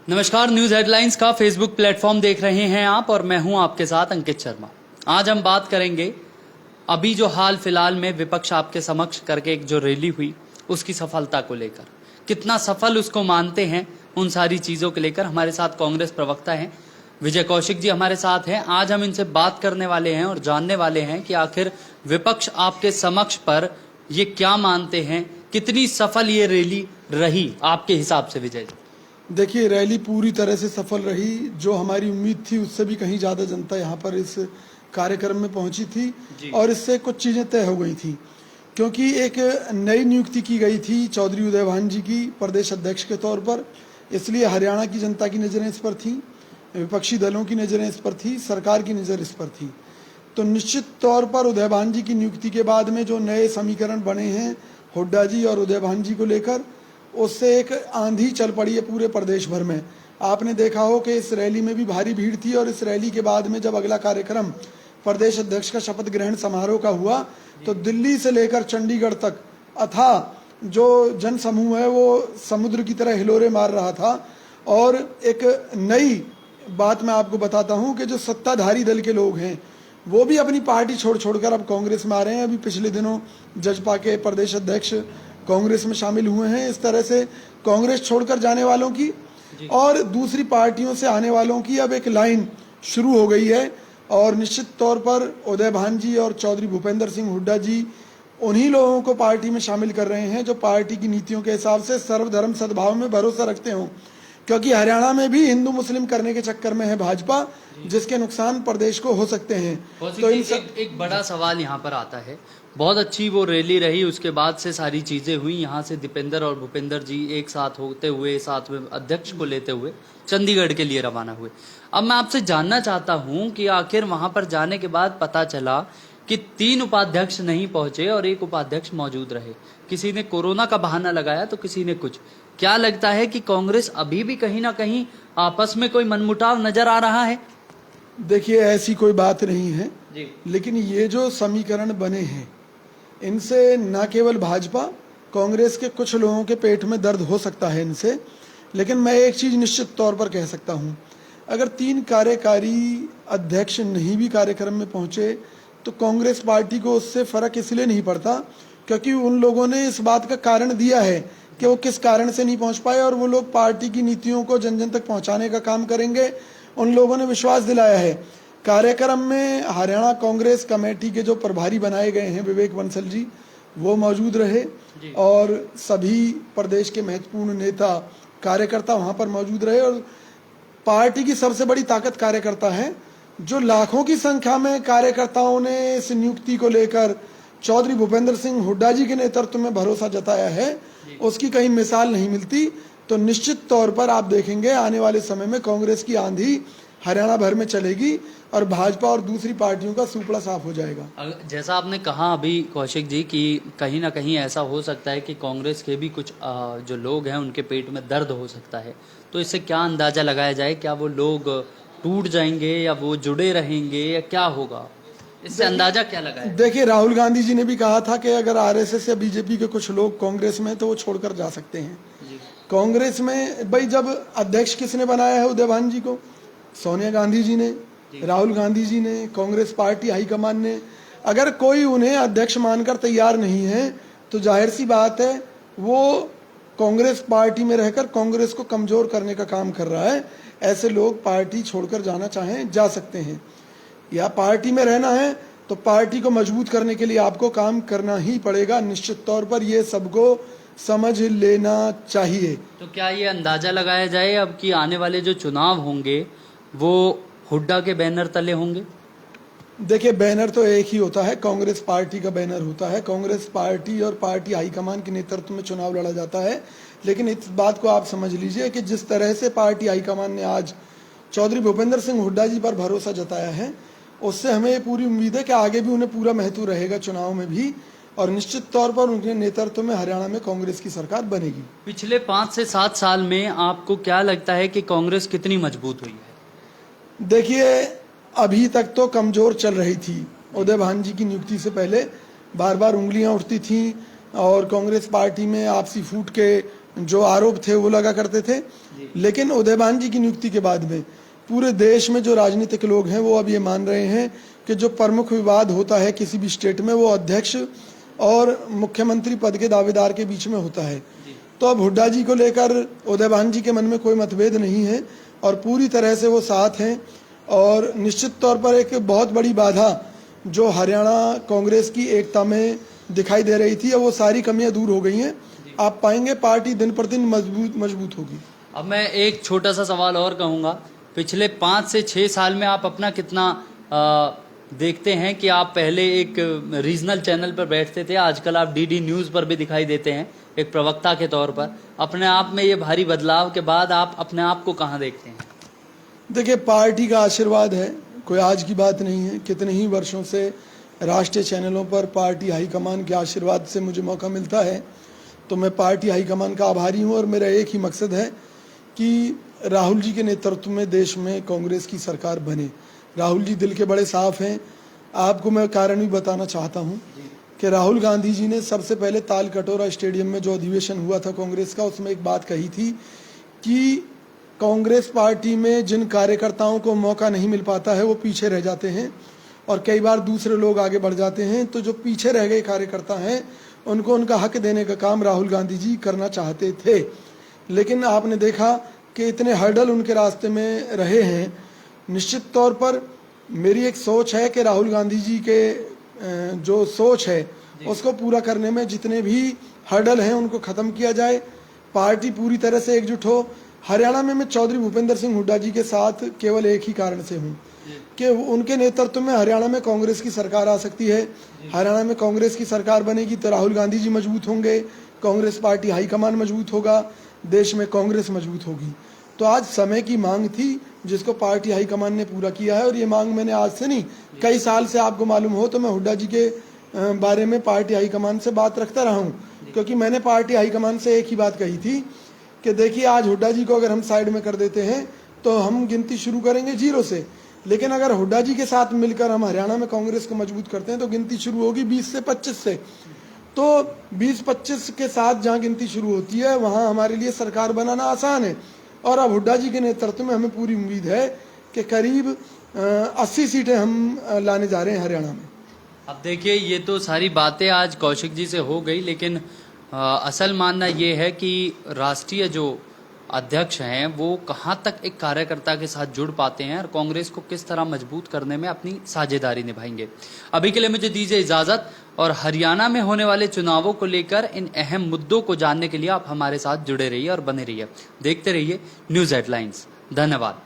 नमस्कार, news headlines का Facebook platform देख रहे हैं आप और मैं हूं आपके साथ अंकित शर्मा। आज हम बात करेंगे अभी जो हाल फिलहाल में विपक्ष आपके समक्ष करके एक जो रैली हुई उसकी सफलता को लेकर, कितना सफल उसको मानते हैं, उन सारी चीजों को लेकर हमारे साथ कांग्रेस प्रवक्ता हैं विजय कौशिक जी हमारे साथ हैं। आज हम इनसे बात करने वाले हैं और जानने वाले हैं कि आखिर विपक्ष आपके समक्ष पर ये क्या मानते हैं, कितनी सफल ये रैली रही आपके हिसाब से। विजय जी, देखिए, रैली पूरी तरह से सफल रही। जो हमारी उम्मीद थी उससे भी कहीं ज़्यादा जनता यहाँ पर इस कार्यक्रम में पहुंची थी और इससे कुछ चीज़ें तय हो गई थी, क्योंकि एक नई नियुक्ति की गई थी चौधरी उदय भान जी की प्रदेश अध्यक्ष के तौर पर। इसलिए हरियाणा की जनता की नज़रें इस पर थी, विपक्षी दलों की नज़रें इस पर थी, सरकार की नज़र इस पर थी। तो निश्चित तौर पर उदय भान जी की नियुक्ति के बाद में जो नए समीकरण बने हैं हुड्डा जी और उदय भान जी को लेकर, उससे एक आंधी चल पड़ी है पूरे प्रदेश भर में। आपने देखा हो कि इस रैली में भी भारी भीड़ थी और इस रैली के बाद में जब अगला कार्यक्रम प्रदेश अध्यक्ष का शपथ ग्रहण समारोह का हुआ तो दिल्ली से लेकर चंडीगढ़ तक अथाह जो जन समूह है वो समुद्र की तरह हिलोरे मार रहा था। और एक नई बात मैं आपको बताता हूं कि जो सत्ताधारी दल के लोग हैं वो भी अपनी पार्टी छोड़ छोड़कर अब कांग्रेस में आ रहे हैं। अभी पिछले दिनों जजपा के प्रदेश अध्यक्ष कांग्रेस में शामिल हुए हैं। इस तरह से कांग्रेस छोड़कर जाने वालों की और दूसरी पार्टियों से आने वालों की अब एक लाइन शुरू हो गई है। और निश्चित तौर पर उदय भान जी और चौधरी भूपेंद्र सिंह हुड्डा जी उन्हीं लोगों को पार्टी में शामिल कर रहे हैं जो पार्टी की नीतियों के हिसाब से सर्वधर्म सद्भाव में भरोसा रखते हों, क्योंकि हरियाणा में भी हिंदू मुस्लिम करने के चक्कर में है भाजपा, जिसके नुकसान प्रदेश को हो सकते हैं। तो एक बड़ा सवाल यहाँ पर आता है, बहुत अच्छी वो रैली रही, उसके बाद से सारी चीजें हुई, यहाँ से दीपेंद्र और भूपेंद्र जी एक साथ होते हुए साथ में अध्यक्ष को लेते हुए चंडीगढ़ के लिए रवाना हुए। अब मैं आपसे जानना चाहता हूँ कि आखिर वहां पर जाने के बाद पता चला कि 3 उपाध्यक्ष नहीं पहुंचे और 1 उपाध्यक्ष मौजूद रहे। किसी ने कोरोना का बहाना लगाया तो किसी ने कुछ। क्या लगता है कि कांग्रेस अभी भी कहीं ना कहीं आपस में कोई मनमुटाव नजर आ रहा है? देखिए, ऐसी कोई बात नहीं है जी। लेकिन ये जो समीकरण बने हैं इनसे न केवल भाजपा, कांग्रेस के कुछ लोगों के पेट में दर्द हो सकता है इनसे। लेकिन मैं एक चीज निश्चित तौर पर कह सकता हूं, अगर 3 कार्यकारी अध्यक्ष नहीं भी कार्यक्रम में पहुंचे तो कांग्रेस पार्टी को उससे फर्क इसलिए नहीं पड़ता क्योंकि उन लोगों ने इस बात का कारण दिया है कि वो किस कारण से नहीं पहुंच पाए और वो लोग पार्टी की नीतियों को जन जन तक पहुंचाने का काम करेंगे। उन लोगों ने विश्वास दिलाया है। कार्यक्रम में हरियाणा कांग्रेस कमेटी के जो प्रभारी बनाए गए हैं विवेक बंसल जी, वो मौजूद रहे और सभी प्रदेश के महत्वपूर्ण नेता कार्यकर्ता वहां पर मौजूद रहे। और पार्टी की सबसे बड़ी ताकत कार्यकर्ता है। जो लाखों की संख्या में कार्यकर्ताओं ने इस नियुक्ति को लेकर चौधरी भूपेंद्र सिंह हुड्डा जी के नेतृत्व में भरोसा जताया है, उसकी कहीं मिसाल नहीं मिलती। तो निश्चित तौर पर आप देखेंगे आने वाले समय में कांग्रेस की आंधी हरियाणा भर में चलेगी और भाजपा और दूसरी पार्टियों का सुपड़ा साफ हो जाएगा। जैसा आपने कहा अभी कौशिक जी कि कहीं ना कहीं ऐसा हो सकता है कि कांग्रेस के भी कुछ जो लोग हैं उनके पेट में दर्द हो सकता है, तो इससे क्या अंदाजा लगाया जाए? क्या वो लोग टूट जाएंगे या वो जुड़े रहेंगे या क्या होगा? इससे अंदाजा क्या लगाया? देखिए, राहुल गांधी जी ने भी कहा था कि अगर आरएसएस या बीजेपी के कुछ लोग कांग्रेस में तो वो छोड़कर जा सकते हैं। कांग्रेस में भाई जब अध्यक्ष किसने बनाया है उदय भान जी को? सोनिया गांधी जी ने, राहुल गांधी जी ने, कांग्रेस पार्टी हाईकमान ने। अगर कोई उन्हें अध्यक्ष मानकर तैयार नहीं है तो जाहिर सी बात है वो कांग्रेस पार्टी में रहकर कांग्रेस को कमजोर करने का काम कर रहा है। ऐसे लोग पार्टी छोड़कर जाना चाहें जा सकते हैं, या पार्टी में रहना है तो पार्टी को मजबूत करने के लिए आपको काम करना ही पड़ेगा। निश्चित तौर पर ये सबको समझ लेना चाहिए। तो क्या ये अंदाजा लगाया जाए अब कि आने वाले जो चुनाव होंगे वो हुड्डा के बैनर तले होंगे? देखिए, बैनर तो एक ही होता है, कांग्रेस पार्टी का बैनर होता है। कांग्रेस पार्टी और पार्टी हाईकमान के नेतृत्व में चुनाव लड़ा जाता है। लेकिन इस बात को आप समझ लीजिए कि जिस तरह से पार्टी हाईकमान ने आज चौधरी भूपेंद्र सिंह हुड्डा जी पर भरोसा जताया है, उससे हमें पूरी उम्मीद है कि आगे भी उन्हें पूरा महत्व रहेगा चुनाव में भी, और निश्चित तौर पर उनके नेतृत्व में हरियाणा में कांग्रेस की सरकार बनेगी। पिछले 5 से 7 साल में आपको क्या लगता है कि कांग्रेस कितनी मजबूत हुई है? देखिए, अभी तक तो कमजोर चल रही थी। उदय भान जी की नियुक्ति से पहले बार बार उंगलियां उठती थीं और कांग्रेस पार्टी में आपसी फूट के जो आरोप थे वो लगा करते थे। लेकिन उदयभान जी की नियुक्ति के बाद में पूरे देश में जो राजनीतिक लोग हैं वो अब ये मान रहे हैं कि जो प्रमुख विवाद होता है किसी भी स्टेट में वो अध्यक्ष और मुख्यमंत्री पद के दावेदार के बीच में होता है। तो अब हुड्डा जी को लेकर उदयभान जी के मन में कोई मतभेद नहीं है और पूरी तरह से वो साथ हैं। और निश्चित तौर पर एक बहुत बड़ी बाधा जो हरियाणा कांग्रेस की एकता में दिखाई दे रही थी, अब वो सारी कमियां दूर हो गई हैं। आप पाएंगे पार्टी दिन प्रतिदिन मजबूत होगी। अब मैं एक छोटा सा सवाल और कहूँगा, पिछले 5 से 6 साल में आप अपना कितना देखते हैं कि आप पहले एक रीजनल चैनल पर बैठते थे, आजकल आप डीडी न्यूज़ पर भी दिखाई देते हैं एक प्रवक्ता के तौर पर। अपने आप में ये भारी बदलाव के बाद आप अपने आप को कहाँ देखते हैं? देखिए, पार्टी का आशीर्वाद है, कोई आज की बात नहीं है। कितने ही वर्षों से राष्ट्रीय चैनलों पर पार्टी हाईकमान के आशीर्वाद से मुझे मौका मिलता है, तो मैं पार्टी हाईकमान का आभारी हूँ। और मेरा एक ही मकसद है कि राहुल जी के नेतृत्व में देश में कांग्रेस की सरकार बने। राहुल जी दिल के बड़े साफ हैं। आपको मैं कारण भी बताना चाहता हूँ कि राहुल गांधी जी ने सबसे पहले तालकटोरा स्टेडियम में जो अधिवेशन हुआ था कांग्रेस का, उसमें एक बात कही थी कि कांग्रेस पार्टी में जिन कार्यकर्ताओं को मौका नहीं मिल पाता है वो पीछे रह जाते हैं और कई बार दूसरे लोग आगे बढ़ जाते हैं। तो जो पीछे रह गए कार्यकर्ता हैं उनको उनका हक देने का काम राहुल गांधी जी करना चाहते थे। लेकिन आपने देखा कि इतने हर्डल उनके रास्ते में रहे हैं। निश्चित तौर पर मेरी एक सोच है कि राहुल गांधी जी के जो सोच है उसको पूरा करने में जितने भी हर्डल हैं उनको ख़त्म किया जाए, पार्टी पूरी तरह से एकजुट हो। हरियाणा में मैं चौधरी भूपेंद्र सिंह हुड्डा जी के साथ केवल एक ही कारण से हूँ कि उनके नेतृत्व में हरियाणा में कांग्रेस की सरकार आ सकती है। हरियाणा में कांग्रेस की सरकार बनेगी तो राहुल गांधी जी मजबूत होंगे, कांग्रेस पार्टी हाईकमान मजबूत होगा, देश में कांग्रेस मजबूत होगी। तो आज समय की मांग थी जिसको पार्टी हाईकमान ने पूरा किया है। और ये मांग मैंने आज से नहीं, कई साल से, आपको मालूम हो तो मैं हुड्डा जी के बारे में पार्टी हाईकमान से बात रखता रहा हूँ, क्योंकि मैंने पार्टी हाईकमान से एक ही बात कही थी कि देखिए, आज हुड्डा जी को अगर हम साइड में कर देते हैं तो हम गिनती शुरू करेंगे 0 से, लेकिन अगर हुड्डा जी के साथ मिलकर हम हरियाणा में कांग्रेस को मजबूत करते हैं तो गिनती शुरू होगी 20 से 25 से। तो 20-25 के साथ जहाँ गिनती शुरू होती है वहाँ हमारे लिए सरकार बनाना आसान है। और अब हुड्डा जी के नेतृत्व में हमें पूरी उम्मीद है कि करीब 80 सीटें हम लाने जा रहे हैं हरियाणा में। अब देखिए, ये तो सारी बातें आज कौशिक जी से हो गई, लेकिन असल मानना ये है कि राष्ट्रीय जो अध्यक्ष हैं वो कहाँ तक एक कार्यकर्ता के साथ जुड़ पाते हैं और कांग्रेस को किस तरह मजबूत करने में अपनी साझेदारी निभाएंगे। अभी के लिए मुझे दीजिए इजाजत, और हरियाणा में होने वाले चुनावों को लेकर इन अहम मुद्दों को जानने के लिए आप हमारे साथ जुड़े रहिए और बने रहिए, देखते रहिए न्यूज़ हेडलाइंस। धन्यवाद।